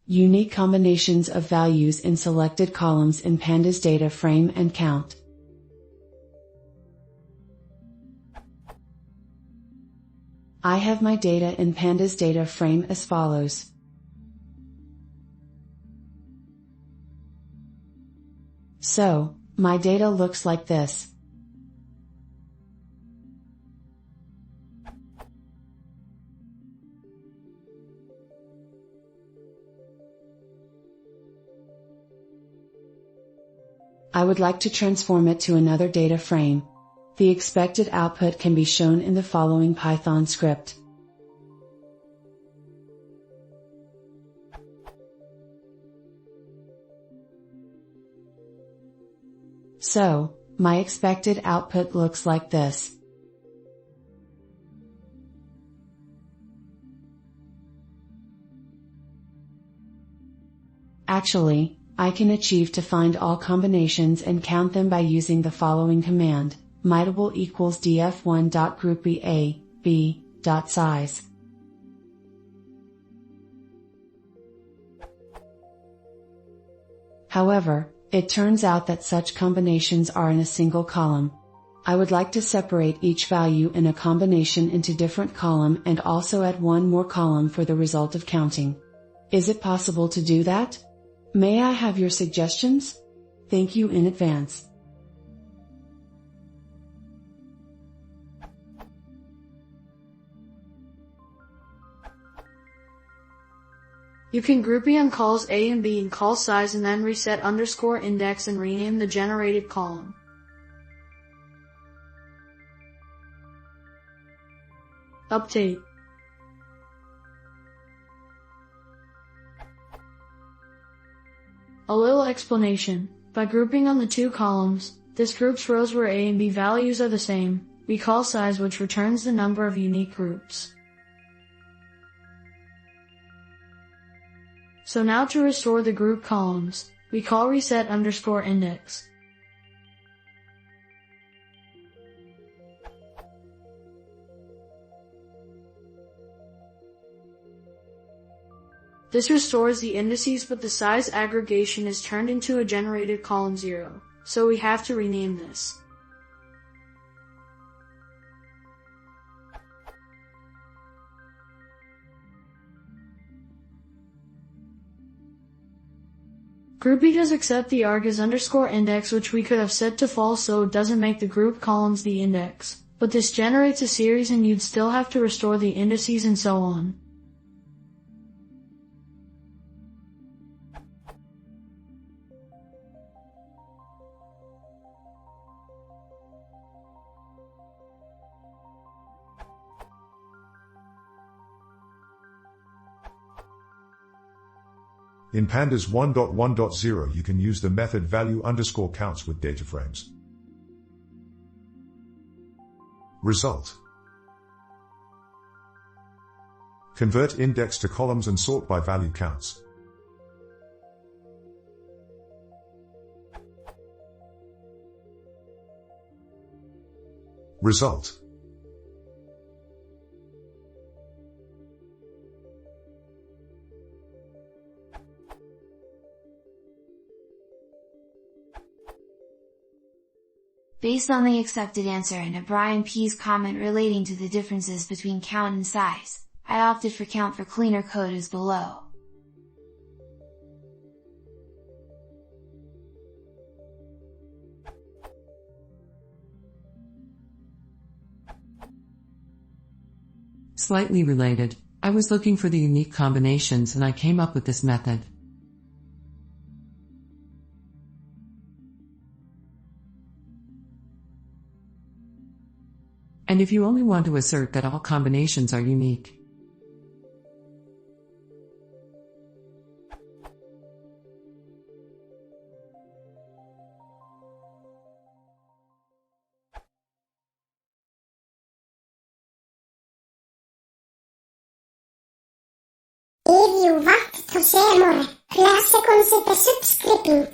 Unique combinations of values in selected columns in pandas data frame and count. I have my data in pandas data frame as follows. So, my data looks like this. I would like to transform it to another data frame. The expected output can be shown in the following Python script. So, my expected output looks like this. Actually, I can achieve to find all combinations and count them by using the following command, mutable equals df1.groupby a, b, .size. However, it turns out that such combinations are in a single column. I would like to separate each value in a combination into different column and also add one more column for the result of counting. Is it possible to do that? May I have your suggestions? Thank you in advance. You can group on calls A and B in call size and then reset underscore index and rename the generated column. Update. A little explanation. By grouping on the two columns, this groups rows where A and B values are the same. We call size, which returns the number of unique groups. So now to restore the group columns, we call reset underscore index. This restores the indices, but the size aggregation is turned into a generated column 0, so we have to rename this. Groupy does accept the arg as underscore index, which we could have set to false so it doesn't make the group columns the index, but this generates a series and you'd still have to restore the indices and so on. In pandas 1.1.0 you can use the method value underscore counts with data frames. Result. Convert index to columns and sort by value counts. Result. Based on the accepted answer and a Brian P's comment relating to the differences between count and size, I opted for count for cleaner code as below. Slightly related, I was looking for the unique combinations and I came up with this method. And if you only want to assert that all combinations are unique. If you want to see more, press consider subscribing.